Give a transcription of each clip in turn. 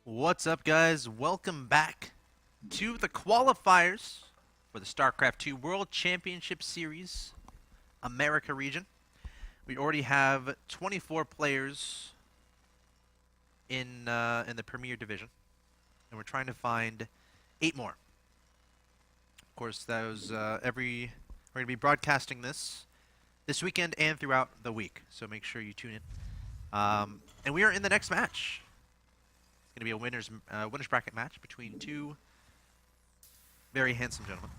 What's up, guys? Welcome back to the qualifiers for the StarCraft 2 World Championship Series America region. We already have 24 players in the Premier Division, and we're trying to find 8 more. Of course, those we're going to be broadcasting this weekend and throughout the week, so make sure you tune in. And we are in the next match. It's going to be a winners bracket match between two very handsome gentlemen.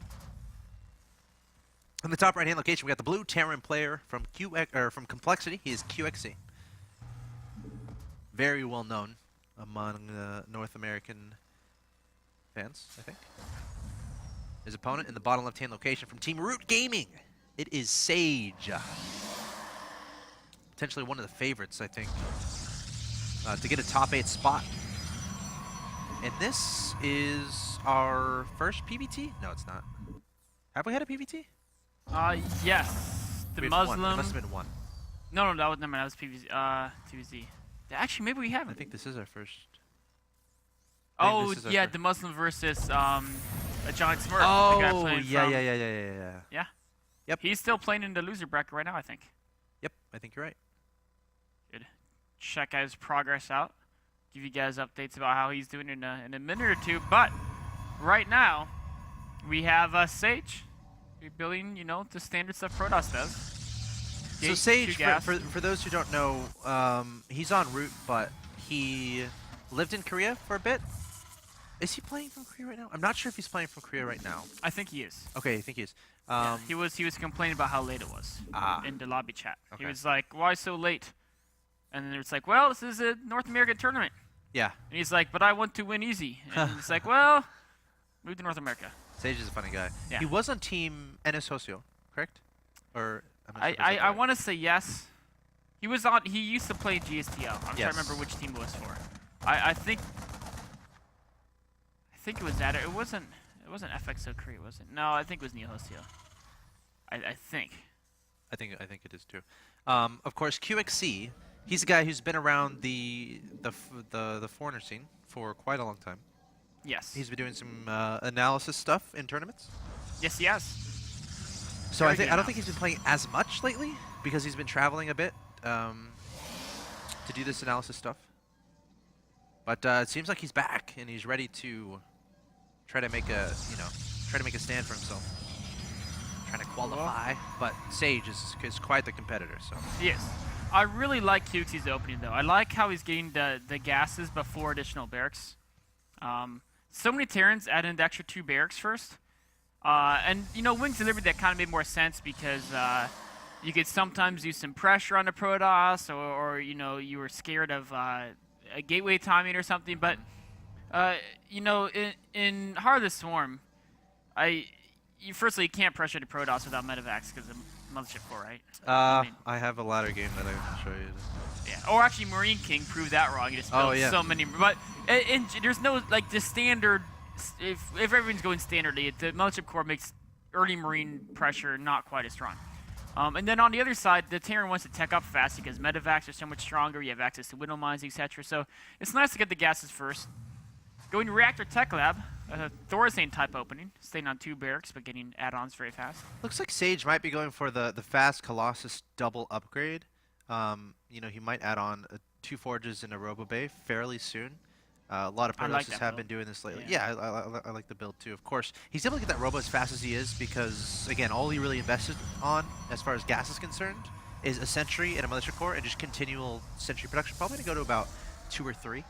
In the top right-hand location, we got the blue Terran player from from Complexity. He is QXC. Very well known among North American fans, I think. His opponent in the bottom left-hand location from Team Root Gaming. It is Sage. Potentially one of the favorites, I think, to get a top 8 spot. And this is our first PVT? No, it's not. Have we had a PVT? Yes. The We had Muslim. one. It must have been one. No, that was never mind. That was PVZ. TVZ. Actually, maybe we I haven't. think this is our first. Oh, yeah, the Muslim versus a John Smurf. Oh, the guy playing yeah, from, yeah. Yeah. Yep. He's still playing in the loser bracket right now, I think. Yep, I think you're right. Good. Check his progress out. Give you guys updates about how he's doing in a minute or two. But right now, we have Sage. Rebuilding, the standard stuff Protoss does. So Sage, for those who don't know, he's on Root, but he lived in Korea for a bit. Is he playing from Korea right now? I'm not sure if he's playing from Korea right now. I think he is. Okay, I think he is. Yeah, he was complaining about how late it was in the lobby chat. Okay. He was like, "Why so late?" And then it's like, "Well, this is a North American tournament." Yeah. And he's like, "But I want to win easy." And it's like, "Well, move to North America." Sage is a funny guy. Yeah. He was on Team NSOcio, correct? Or I'm not sure if I right. want to say yes. He was on. He used to play GSTL. I'm trying to remember which team it was for. I think it was that. It wasn't FXO Korea, was it? No, I think it was Neo-Hostio. I think. I think it is too. Of course, QXC. He's a guy who's been around the foreigner scene for quite a long time. Yes. He's been doing some analysis stuff in tournaments. Yes, he has. So I don't think he's been playing as much lately because he's been traveling a bit to do this analysis stuff. But it seems like he's back and he's ready to try to make a stand for himself. Trying to qualify, but Sage is quite the competitor. So He is. I really like QXC's opening though. I like how he's getting the gases before additional barracks. So many Terrans add in the extra 2 barracks first. And Wings Delivery, that kind of made more sense because you could sometimes use some pressure on the Protoss, or you were scared of a gateway timing or something. But in Heart of the Swarm, firstly you can't pressure the Protoss without Medivacs because of Mothership 4, right? I have a ladder game that I can show you. Yeah, or actually Marine King proved that wrong. You just built so many, but there's no the standard. If everyone's going standardly, the Mothership Core makes early Marine pressure not quite as strong. And then on the other side, the Terran wants to tech up fast because Medivacs are so much stronger. You have access to Window Mines, etc. So it's nice to get the gases first. Going to Reactor Tech Lab, Thorazane type opening, staying on 2 barracks but getting add-ons very fast. Looks like Sage might be going for the fast Colossus double upgrade. He might add on 2 forges and a Robo Bay fairly soon. A lot of Protosses have been doing this lately. Yeah, I like the build too. Of course, he's able to get that Robo as fast as he is because, again, all he really invested on, as far as gas is concerned, is a Sentry and a Militia Core and just continual Sentry production. Probably going to go to about 2 or 3.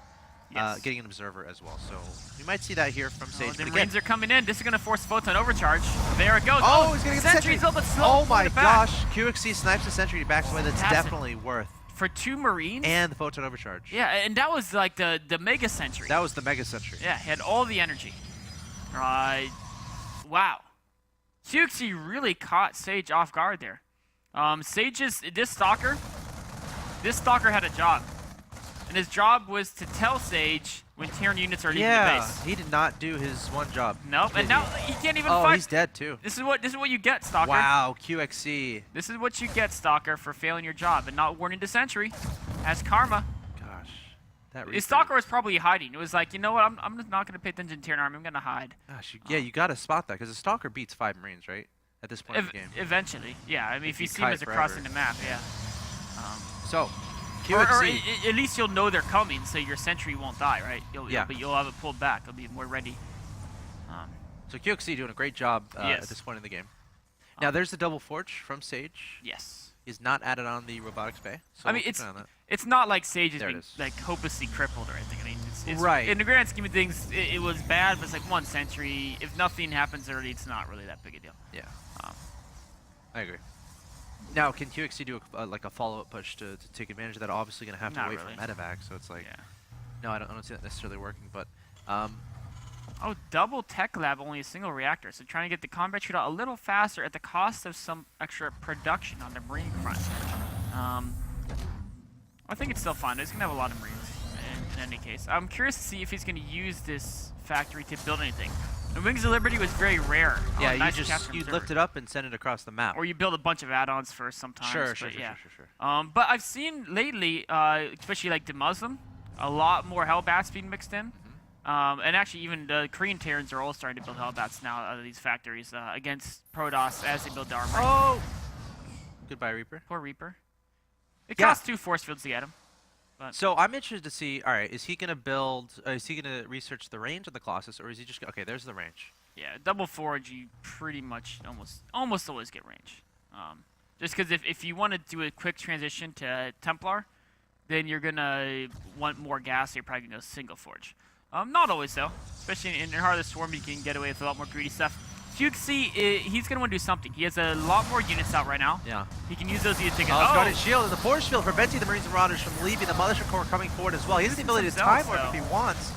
Yes. Getting an Observer as well. So we might see that here from Sage. The Marines are coming in. This is going to force Photon overcharge. There it goes. Oh, he's going to get the Sentry. Sentry's a little bit slow. Oh my gosh. QXC snipes the Sentry backs away. That's definitely worth. For 2 Marines? And the Photon Overcharge. Yeah, and that was like the Mega Sentry. That was the Mega Sentry. Yeah, he had all the energy. Wow. QXC really caught Sage off guard there. This Stalker had a job. And his job was to tell Sage when Terran units are leaving the base. Yeah, he did not do his one job. Nope, and now he can't even fight. Oh, he's dead too. This is what you get, Stalker. Wow, QXC. This is what you get, Stalker, for failing your job and not warning the Sentry as karma. Gosh. That His Stalker was probably hiding. It was like, you know what, I'm just not going to pay attention to Terran Army. I'm going to hide. Gosh, yeah, you got to spot that because the Stalker beats 5 Marines, right? At this point in the game. Eventually, yeah. I mean, if you see them as they're crossing the map, yeah. So, QXC. Or at least you'll know they're coming, so your sentry won't die, right? But you'll have it pulled back. It'll be more ready. So QXC doing a great job yes. at this point in the game. Now, there's the double forge from Sage. Yes. He's not added on the robotics bay. So I mean, it's not like Sage is being like hopelessly crippled or anything. I mean, it's right. In the grand scheme of things, it was bad, but it's like 1 sentry. If nothing happens early, it's not really that big a deal. Yeah. I agree. Now, can QXC do like a follow-up push to take advantage of that? Obviously, going to have to wait for medevac, so it's like, no, I don't see that necessarily working. But oh, double tech lab, only a single reactor. So trying to get the combat shootout a little faster at the cost of some extra production on the Marine front. I think it's still fine. He's gonna have a lot of Marines in any case. I'm curious to see if he's gonna use this factory to build anything. The Wings of Liberty was very rare. Yeah, you lift it up and send it across the map. Or you build a bunch of add-ons first sometimes. Sure. But I've seen lately, especially like the Muslim, a lot more Hellbats being mixed in. And actually, even the Korean Terrans are all starting to build Hellbats now out of these factories against Protoss as they build the armor. Oh! Goodbye, Reaper. Poor Reaper. It costs 2 force fields to get him. But so I'm interested to see, all right, is he going to build, is he going to research the range of the Colossus, or is he just, okay, there's the range. Yeah, double forge, you pretty much almost always get range. Just because if you want to do a quick transition to Templar, then you're going to want more gas, so you're probably going to go single forge. Not always, though. Especially in Heart of the Swarm, you can get away with a lot more greedy stuff. QXC, he's going to want to do something. He has a lot more units out right now. Yeah. He can use those units to get... Oh, he's got his shield, and the force field preventing the Marines and Marauders from leaving. The Mothership Core coming forward as well. He has the ability to time warp if he wants.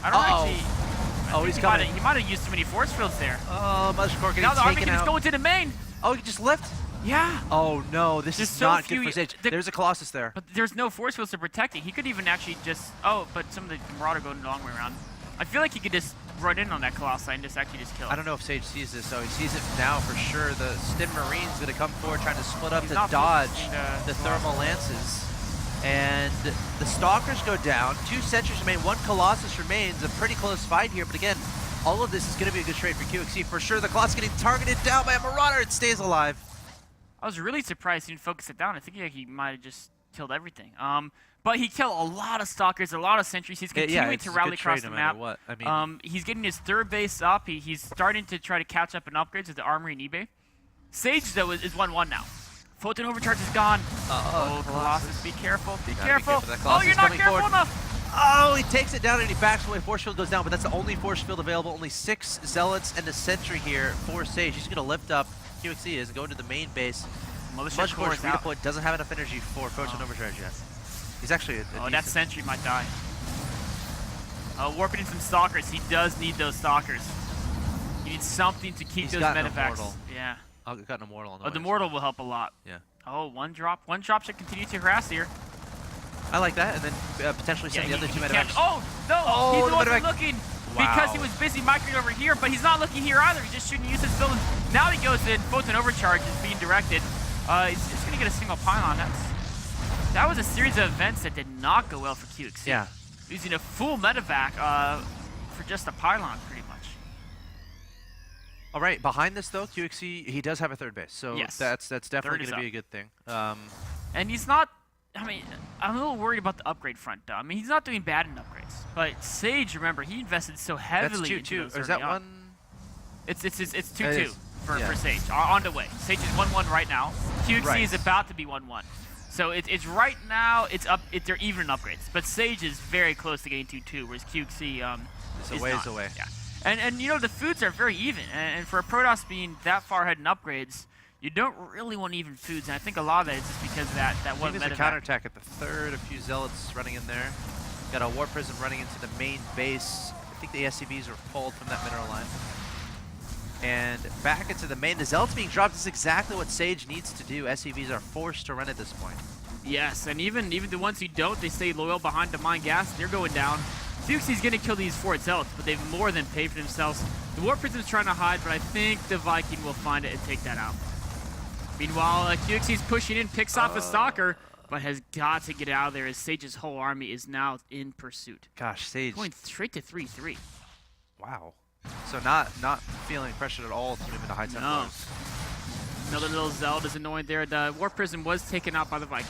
I don't actually... Oh, he's coming. He might have used too many force fields there. Oh, Mothership Core getting taken out. Now the army can just go into the main. Oh, he can just lift? Yeah. Oh, no. This is not good for Sage. There's a Colossus there. But there's no force fields to protect it. He could even actually just... Oh, but some of the Marauder going the long way around. I feel like he could just run in on that Colossi and just kill it. I don't know if Sage sees this, so he sees it now for sure. The Stim Marine's going to come forward trying to split up to dodge the Thermal Lances. And the Stalkers go down. 2 sentries remain. 1 Colossus remains. A pretty close fight here, but again, all of this is going to be a good trade for QXC. For sure, the Colossus getting targeted down by a Marauder. It stays alive. I was really surprised he didn't focus it down. I think he might have just killed everything. But he killed a lot of Stalkers, a lot of sentries. He's continuing to rally across the map. What. I mean, he's getting his 3rd base up. He's starting to try to catch up in upgrades with the armory and eBay. Sage, though, is 1-1 now. Photon overcharge is gone. Oh, Colossus, be careful. Be careful. Oh, you're not careful enough. Oh, he takes it down and he backs away. Force field goes down, but that's the only force field available. Only 6 Zealots and a sentry here for Sage. He's going to lift up. QXC is going to the main base. Mothership Core redeployed. Doesn't have enough energy for Photon overcharge yet. He's actually that sentry might die. Warping in some Stalkers. He does need those Stalkers. He needs something to keep those medevacs. Yeah. I've got an Immortal on the way. The Mortal will help a lot. Yeah. Oh, one drop should continue to harass here. I like that, and then potentially send the other 2 medevacs. Oh, no! He's the one looking because he was busy migrating over here, but he's not looking here either. He's just shooting useless buildings. Now he goes in. Photon overcharge is being directed. He's just going to get a single pylon. That was a series of events that did not go well for QXC. Yeah. Using a full medevac for just a pylon, pretty much. All right, behind this, though, QXC, he does have a 3rd base. So that's definitely going to be a good thing. And he's not... I mean, I'm a little worried about the upgrade front, though. I mean, he's not doing bad in upgrades. But Sage, remember, he invested so heavily into those. Or is that one? It's 2-2 for Sage. On the way. Sage is 1-1 right now. QXC is about to be 1-1. So it's right now, they're even in upgrades. But Sage is very close to getting 2-2, whereas QXC is a ways away. Yeah. And you know, the foods are very even. And for a Protoss being that far ahead in upgrades, you don't really want even foods. And I think a lot of that is just because of that one medevac. There's a counterattack at the 3rd, a few Zealots running in there. Got a War Prism running into the main base. I think the SCVs are pulled from that mineral line. And back into the main. The Zealots being dropped is exactly what Sage needs to do. SCVs are forced to run at this point. Yes, and even the ones who don't, they stay loyal behind to mine gas. They're going down. QXC's going to kill these 4 Zealots, but they've more than paid for themselves. The War Prism's trying to hide, but I think the Viking will find it and take that out. Meanwhile, QXC's pushing in, picks off a Stalker, but has got to get out of there as Sage's whole army is now in pursuit. Gosh, Sage. Going straight to 3-3. Wow. So not feeling pressured at all to move into high Templars. Another little Zeld is annoying there. The War Prison was taken out by the Viking.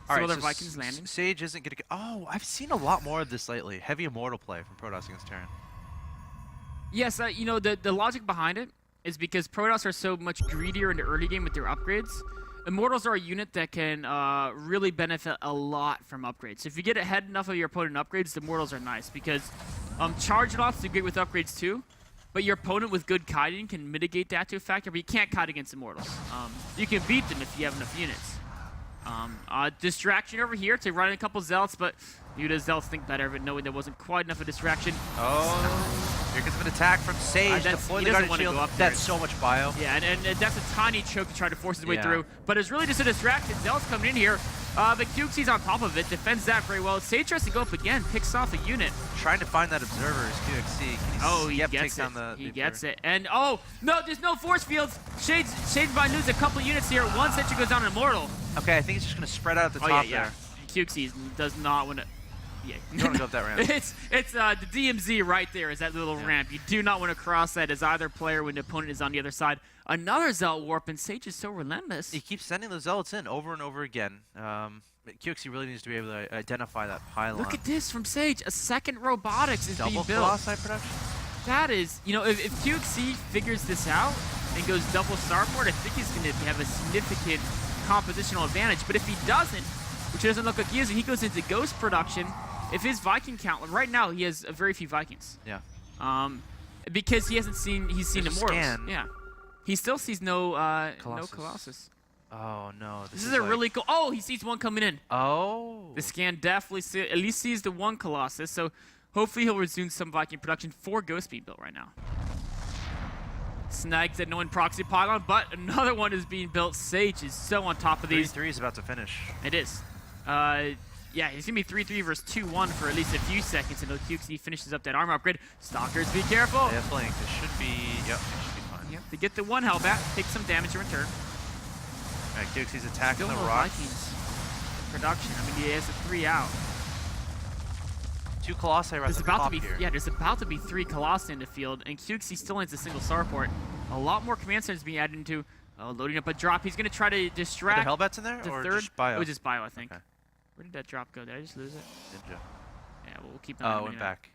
All right, other so Vikings landing. Sage isn't going to get... Oh, I've seen a lot more of this lately. Heavy Immortal play from Protoss against Terran. Yes, you know, the logic behind it is because Protoss are so much greedier in the early game with their upgrades. Immortals are a unit that can really benefit a lot from upgrades. So if you get ahead enough of your opponent in upgrades, the Immortals are nice because charge lots do great with upgrades too, but your opponent with good kiting can mitigate that to a factor, but you can't kite against Immortals. You can beat them if you have enough units. Distraction over here to run in a couple Zealots, but Yuda's Zealots think better of it, knowing there wasn't quite enough of a distraction. Oh, here comes an attack from Sage. Deploy the Guardian Shield. That's so much bio. Yeah, and that's a tiny choke to try to force his way through, but it's really just a distraction. Zealots coming in here. The QXC's on top of it, defends that very well. Sage tries to go up again, picks off a unit. Trying to find that observer is QXC. He gets it. He gets it. And oh, no, there's no force fields. Sage might lose a couple units here. One sentry goes down Immortal. Okay, I think he's just going to spread out at the top there. QXC does not want to... Yeah. You don't want to go up that ramp. It's the DMZ right there is that little ramp. You do not want to cross that as either player when the opponent is on the other side. Another Zealot warp, and Sage is so relentless. He keeps sending those Zealots in over and over again. QXC really needs to be able to identify that pylon. Look at this from Sage. A second robotics is being built. Double Colossi production? That is, you know, if QXC figures this out and goes double starport, I think he's going to have a significant compositional advantage. But if he doesn't, which doesn't look like he is, and he goes into ghost production, if his Viking count, right now he has very few Vikings. Yeah. Because he's seen Immortals. Scan. Yeah. He still sees no Colossus. Oh no. This is a really cool. Oh, he sees one coming in. Oh. The scan definitely at least sees the one Colossus. So hopefully he'll resume some Viking production. 4 ghosts being built right now. Snags that no proxy pylon, but another one is being built. Sage is so on top of these. 3-3 is about to finish. It is. Yeah, he's going to be 3-3 versus 2-1 for at least a few seconds until QXC finishes up that armor upgrade. Stalkers, be careful. Yeah, blink. This should be, yep, it should be fine. Yep, they get the 1 Hellbat, take some damage in return. All right, QXC's attacking Still the no rock. Vikings production. I mean, he has a 3 out. 2 Colossi right at the top here. Yeah, there's about to be 3 Colossi in the field, and QXC still needs a single starport. A lot more command centers being added into loading up a drop. He's going to try to distract. Are the Hellbats in there, or third? just bio? It was just bio, I think. Okay. Where did that drop go? Did I just lose it? Ninja. Yeah, we'll keep that. Oh, it went back.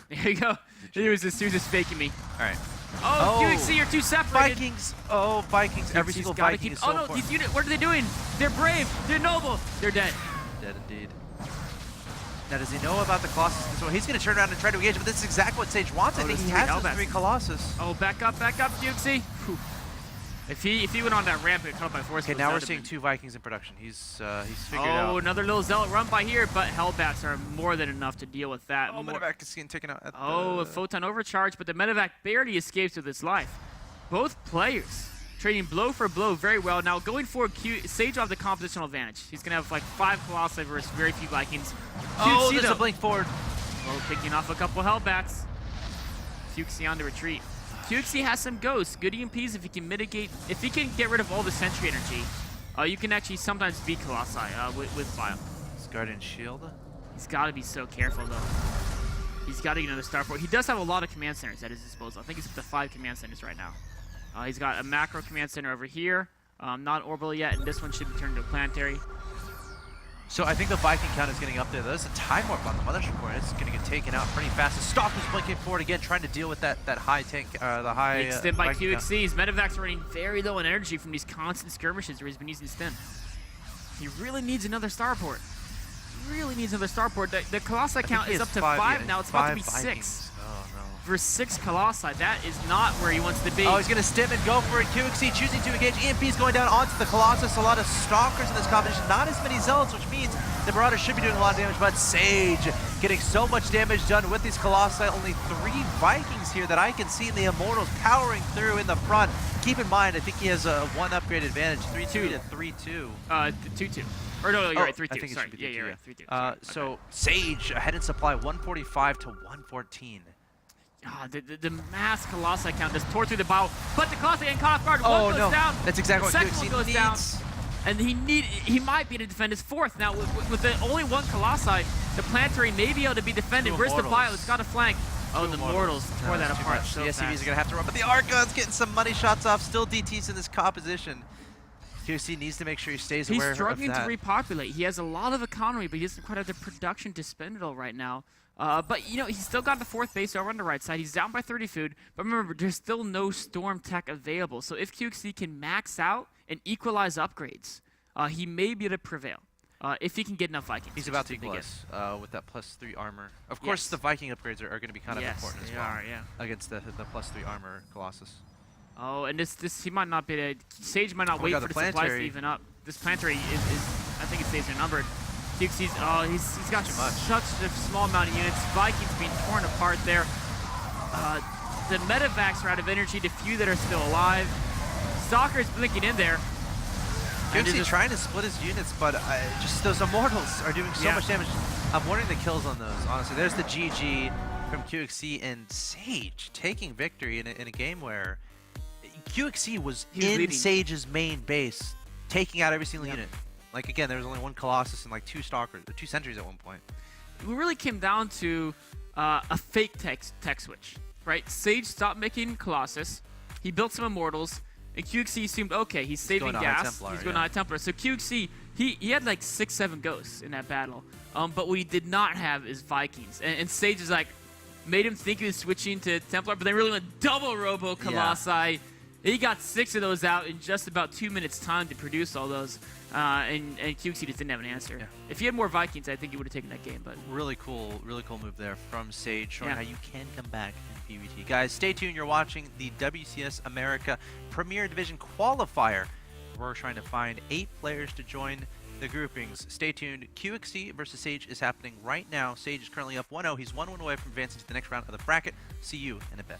There you go. He was just faking me. All right. Oh, QXC are 2 separated. Vikings. Oh, Vikings. Every single Viking is so important. Oh no, these units. What are they doing? They're brave. They're noble. They're dead. Dead indeed. Now, does he know about the Colossus? So he's going to turn around and try to engage, but this is exactly what Sage wants. I think he has those 3 Colossus. Oh, back up, QXC. Whew. If he went on that ramp and cut up by force. Okay, now we're seeing 2 Vikings in production. He's figured out. Oh, another little Zealot run by here, but Hellbats are more than enough to deal with that. Oh, Medevac is getting taken out. At a photon overcharge, but the Medevac barely escapes with its life. Both players trading blow for blow very well. Now going forward, Sage will have the compositional advantage. He's gonna have like 5 Colossi versus very few Vikings. Oh, there's a blink forward. Oh, picking off a couple Hellbats. QXC on the retreat. QXC has some ghosts, good EMPs if he can mitigate, if he can get rid of all the sentry energy, you can actually sometimes beat Colossi with bio. His Guardian Shield? He's got to be so careful though. He's got to get another starport. He does have a lot of command centers at his disposal. I think he's up to 5 command centers right now. He's got a macro command center over here, not orbital yet, and this one should be turned into a planetary. So I think the Viking count is getting up there. There's a time warp on the mothership core. It's going to get taken out pretty fast. The Stalker's blinking forward again, trying to deal with that high tank, the high. Extend by QXC's. Medevac's running very low in energy from these constant skirmishes where he's been using stim. He really needs another starport. Really needs another starport. The Colossi count is up to 5 now. It's about to be 6. Oh no. For 6 Colossi, that is not where he wants to be. Oh, he's going to stim and go for it. QXC choosing to engage. EMP's going down onto the Colossus. A lot of Stalkers in this competition. Not as many Zealots, which means the Marauder should be doing a lot of damage, but Sage getting so much damage done with these Colossi. Only 3 Vikings here that I can see in the Immortals powering through in the front. Keep in mind, I think he has a 1 upgrade advantage. 3-2 to 3-2. 2-2. Or no, you're right, 3-2. I think Sorry. It should be 3-2, yeah, you're right, 3-2. So Sage ahead in supply, 145 to 114. The mass Colossi count just tore through the bow, but the Colossi ain't caught off guard. Oh, one goes down. That's exactly the what second QXC one goes needs. down. and he might be able to defend his 4th. Now, with the only 1 Colossi, the Planetary may be able to be defended. Where's the Bio? It's got a flank. Oh, the Mortals tore that apart so fast. The SCVs are going to have to run, but the Archon's getting some money shots off. Still DTs in this composition. QXC needs to make sure he stays aware of that. He's struggling to repopulate. He has a lot of economy, but he doesn't quite have the production to spend it all right now. But, you know, he's still got the 4th base over on the right side. He's down by 30 food. But remember, there's still no Storm tech available. So if QXC can max out and equalize upgrades, he may be able to prevail. If he can get enough Vikings. He's about to equalize with that +3 armor. Of course, the Viking upgrades are going to be kind of important as well against the +3 armor Colossus. Oh, and this he might not be able to, Sage might not wait for the supplies to even up. This Planetary is I think it stays numbered. QXC's, he's got such a small amount of units. Vikings being torn apart there. The Medivacs are out of energy, the few that are still alive. Stalker's blinking in there. QXC trying to split his units, but just those Immortals are doing so much damage. I'm wondering the kills on those, honestly. There's the GG from QXC, and Sage taking victory in a game where QXC was in Sage's main base, taking out every single unit. Like, again, there was only 1 Colossus and like 2 Stalkers, or 2 Sentries at one point. It really came down to a fake tech switch, right? Sage stopped making Colossus. He built some Immortals. And QXC assumed, okay, he's saving gas. He's going to High Templar. So QXC, he had like 6-7 ghosts in that battle. But what he did not have is Vikings. And Sage is like, made him think he was switching to Templar, but they really went double Robo Colossi. He got 6 of those out in just about 2 minutes time to produce all those. And QXC just didn't have an answer. Yeah. If he had more Vikings, I think he would have taken that game. But really cool move there from Sage, showing how you can come back in PvT. Guys, stay tuned. You're watching the WCS America Premier Division Qualifier. We're trying to find 8 players to join the groupings. Stay tuned. QXC versus Sage is happening right now. Sage is currently up 1-0. He's 1 win away from advancing to the next round of the bracket. See you in a bit.